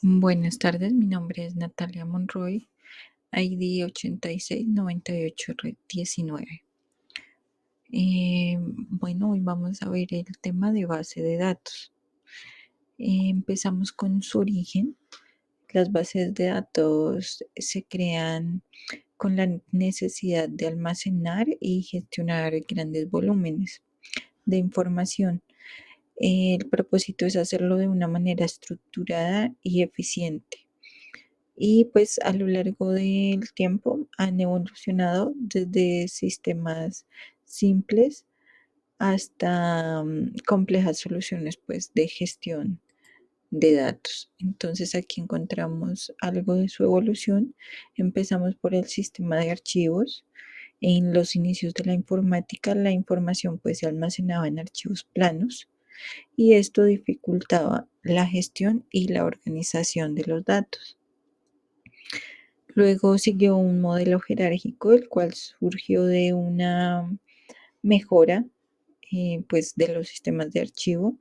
Buenas tardes, mi nombre es Natalia Monroy, ID 869819. Bueno, hoy vamos a ver el tema de base de datos. Empezamos con su origen. Las bases de datos se crean con la necesidad de almacenar y gestionar grandes volúmenes de información. El propósito es hacerlo de una manera estructurada y eficiente. Y pues a lo largo del tiempo han evolucionado desde sistemas simples hasta complejas soluciones pues de gestión de datos. Entonces aquí encontramos algo de su evolución. Empezamos por el sistema de archivos. En los inicios de la informática, la información pues se almacenaba en archivos planos y esto dificultaba la gestión y la organización de los datos. Luego siguió un modelo jerárquico, el cual surgió de una mejora pues de los sistemas de archivo.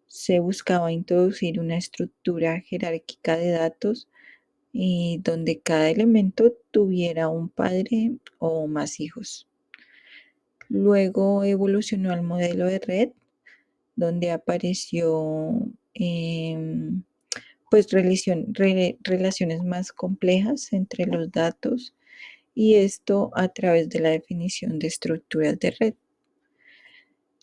Se buscaba introducir una estructura jerárquica de datos donde cada elemento tuviera un padre o más hijos. Luego evolucionó al modelo de red, donde apareció pues relaciones más complejas entre los datos y esto a través de la definición de estructuras de red.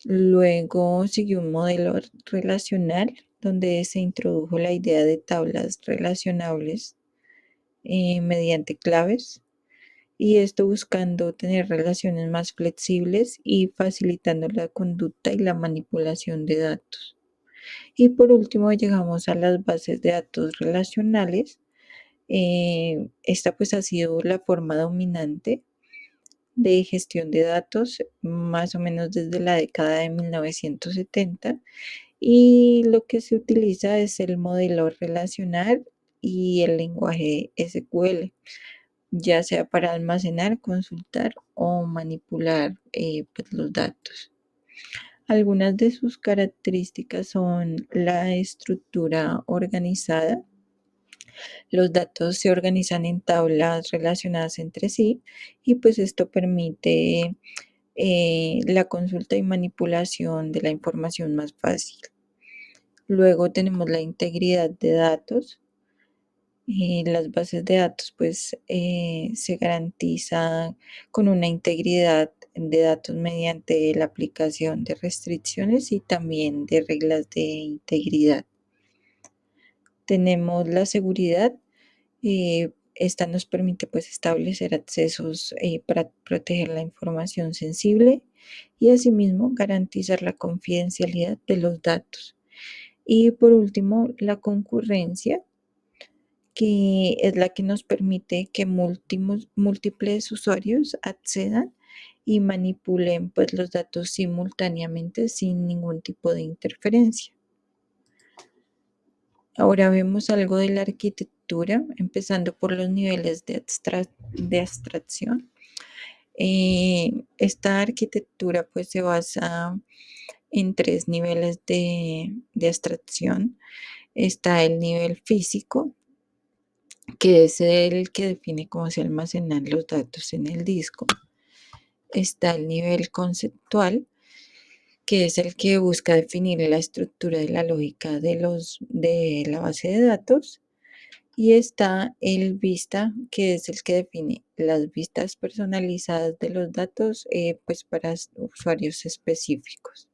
Luego siguió un modelo relacional donde se introdujo la idea de tablas relacionables mediante claves y esto buscando tener relaciones más flexibles y facilitando la conducta y la manipulación de datos. Y por último llegamos a las bases de datos relacionales. Esta pues ha sido la forma dominante de gestión de datos más o menos desde la década de 1970 y lo que se utiliza es el modelo relacional y el lenguaje SQL, ya sea para almacenar, consultar o manipular pues, los datos. Algunas de sus características son la estructura organizada. Los datos se organizan en tablas relacionadas entre sí y pues esto permite la consulta y manipulación de la información más fácil. Luego tenemos la integridad de datos. Las bases de datos pues se garantiza con una integridad de datos mediante la aplicación de restricciones y también de reglas de integridad. Tenemos la seguridad. Esta nos permite pues establecer accesos para proteger la información sensible y asimismo garantizar la confidencialidad de los datos. Y por último, la concurrencia, que es la que nos permite que múltiples usuarios accedan y manipulen pues, los datos simultáneamente sin ningún tipo de interferencia. Ahora vemos algo de la arquitectura, empezando por los niveles de abstracción. Esta arquitectura pues se basa en tres niveles de abstracción. Está el nivel físico, que es el que define cómo se almacenan los datos en el disco. Está el nivel conceptual, que es el que busca definir la estructura de la lógica de la base de datos. Y está el vista, que es el que define las vistas personalizadas de los datos pues para usuarios específicos.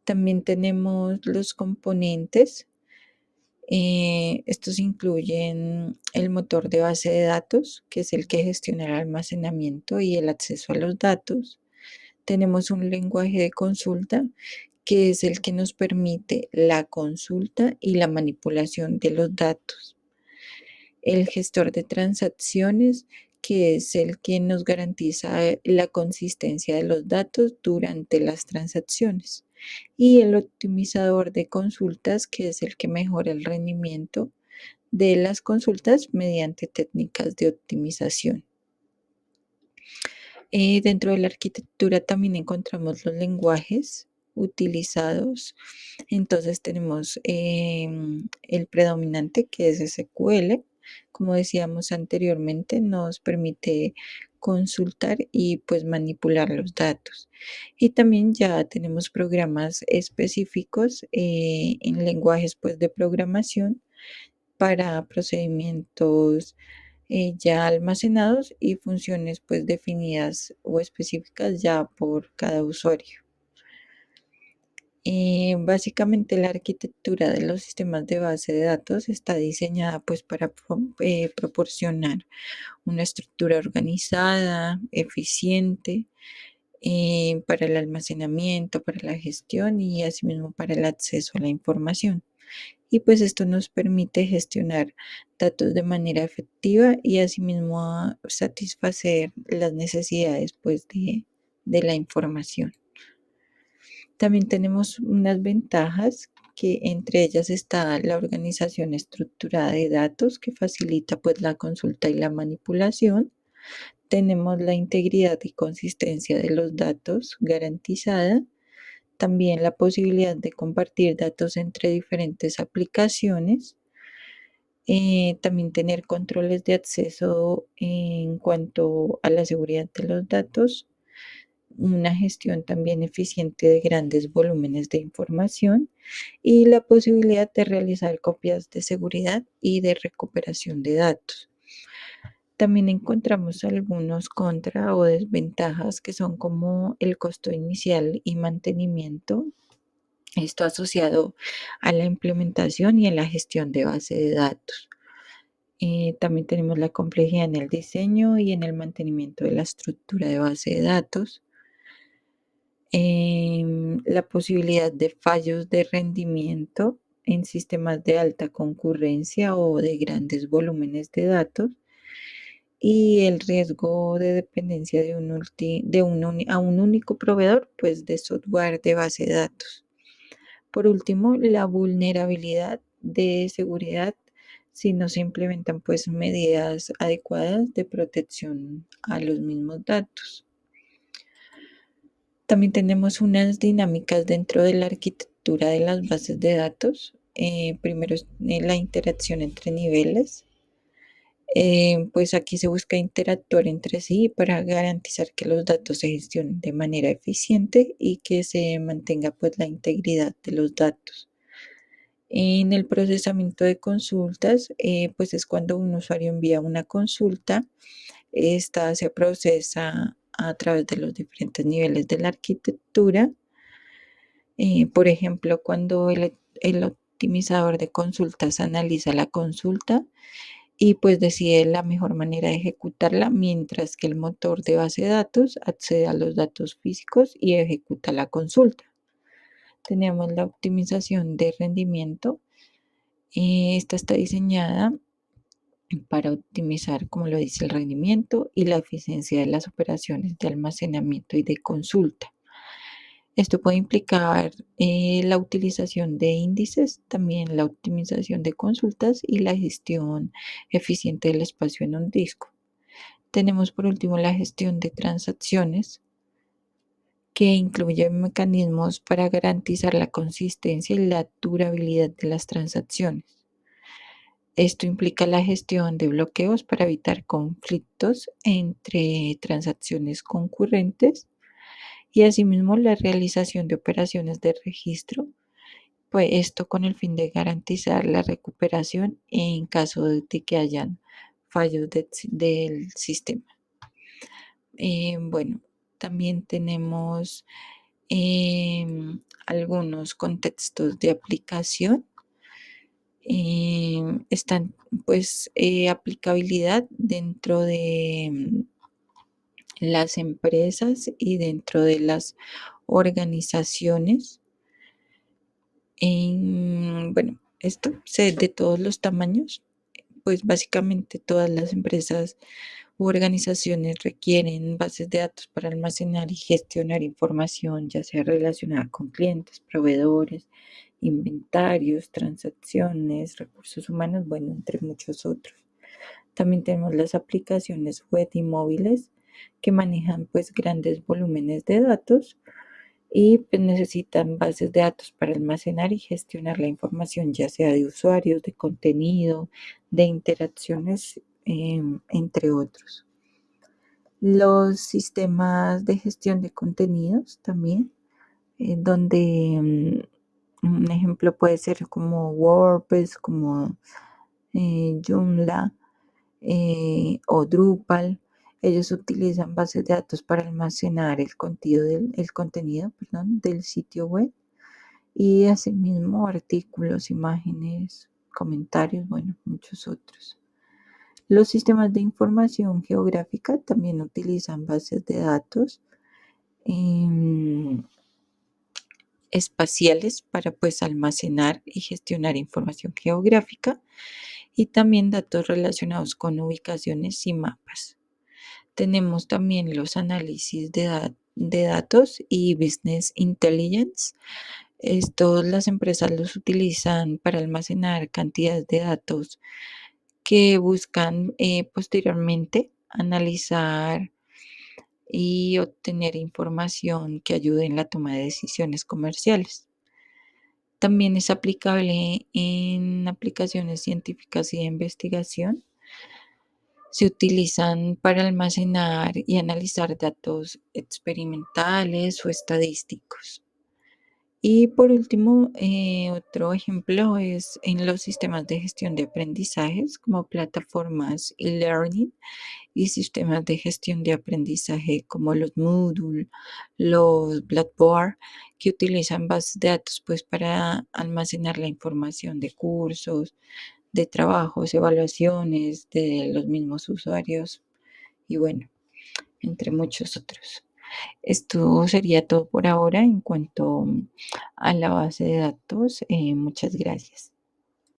También tenemos los componentes. Estos incluyen el motor de base de datos, que es el que gestiona el almacenamiento y el acceso a los datos. Tenemos un lenguaje de consulta, que es el que nos permite la consulta y la manipulación de los datos. El gestor de transacciones, que es el que nos garantiza la consistencia de los datos durante las transacciones. Y el optimizador de consultas, que es el que mejora el rendimiento de las consultas mediante técnicas de optimización. Dentro de la arquitectura también encontramos los lenguajes. utilizados. Entonces tenemos el predominante, que es SQL. Como decíamos anteriormente, nos permite consultar y pues manipular los datos. Y también ya tenemos programas específicos en lenguajes pues de programación para procedimientos ya almacenados y funciones pues definidas o específicas ya por cada usuario. Básicamente la arquitectura de los sistemas de base de datos está diseñada pues para proporcionar una estructura organizada, eficiente, para el almacenamiento, para la gestión y asimismo para el acceso a la información. Y pues esto nos permite gestionar datos de manera efectiva y asimismo satisfacer las necesidades pues de la información. También tenemos unas ventajas que entre ellas está la organización estructurada de datos que facilita pues la consulta y la manipulación. Tenemos la integridad y consistencia de los datos garantizada. También la posibilidad de compartir datos entre diferentes aplicaciones. También tener controles de acceso en cuanto a la seguridad de los datos, una gestión también eficiente de grandes volúmenes de información y la posibilidad de realizar copias de seguridad y de recuperación de datos. También encontramos algunos contra o desventajas que son como el costo inicial y mantenimiento, esto asociado a la implementación y a la gestión de base de datos. También tenemos la complejidad en el diseño y en el mantenimiento de la estructura de base de datos. La posibilidad de fallos de rendimiento en sistemas de alta concurrencia o de grandes volúmenes de datos y el riesgo de dependencia a un único proveedor pues, de software de base de datos. Por último, la vulnerabilidad de seguridad si no se implementan pues, medidas adecuadas de protección a los mismos datos. También tenemos unas dinámicas dentro de la arquitectura de las bases de datos. Primero es la interacción entre niveles. Pues aquí se busca interactuar entre sí para garantizar que los datos se gestionen de manera eficiente y que se mantenga pues la integridad de los datos. En el procesamiento de consultas, pues es cuando un usuario envía una consulta, esta se procesa a través de los diferentes niveles de la arquitectura. Por ejemplo, cuando el optimizador de consultas analiza la consulta y pues decide la mejor manera de ejecutarla, mientras que el motor de base de datos accede a los datos físicos y ejecuta la consulta. Tenemos la optimización de rendimiento. Esta está diseñada para optimizar, como lo dice, el rendimiento y la eficiencia de las operaciones de almacenamiento y de consulta. Esto puede implicar la utilización de índices, también la optimización de consultas y la gestión eficiente del espacio en un disco. Tenemos por último la gestión de transacciones, que incluye mecanismos para garantizar la consistencia y la durabilidad de las transacciones. Esto implica la gestión de bloqueos para evitar conflictos entre transacciones concurrentes y asimismo la realización de operaciones de registro, pues esto con el fin de garantizar la recuperación en caso de que hayan fallos del sistema. Bueno, también tenemos algunos contextos de aplicación. Están pues aplicabilidad dentro de las empresas y dentro de las organizaciones. Bueno, esto de todos los tamaños, pues básicamente todas las empresas u organizaciones requieren bases de datos para almacenar y gestionar información, ya sea relacionada con clientes, proveedores, inventarios, transacciones, recursos humanos, bueno, entre muchos otros. También tenemos las aplicaciones web y móviles que manejan pues grandes volúmenes de datos y pues necesitan bases de datos para almacenar y gestionar la información, ya sea de usuarios, de contenido, de interacciones, entre otros. Los sistemas de gestión de contenidos también, donde un ejemplo puede ser como WordPress, como Joomla o Drupal. Ellos utilizan bases de datos para almacenar el contenido, perdón, del sitio web y asimismo artículos, imágenes, comentarios, bueno, muchos otros. Los sistemas de información geográfica también utilizan bases de datos em, espaciales para pues almacenar y gestionar información geográfica y también datos relacionados con ubicaciones y mapas. Tenemos también los análisis de datos y business intelligence. Estos las empresas los utilizan para almacenar cantidades de datos que buscan posteriormente analizar y obtener información que ayude en la toma de decisiones comerciales. También es aplicable en aplicaciones científicas y de investigación. Se utilizan para almacenar y analizar datos experimentales o estadísticos. Y por último, otro ejemplo es en los sistemas de gestión de aprendizajes como plataformas e-learning y sistemas de gestión de aprendizaje como los Moodle, los Blackboard, que utilizan bases de datos pues para almacenar la información de cursos, de trabajos, evaluaciones de los mismos usuarios y bueno, entre muchos otros. Esto sería todo por ahora en cuanto a la base de datos. Muchas gracias.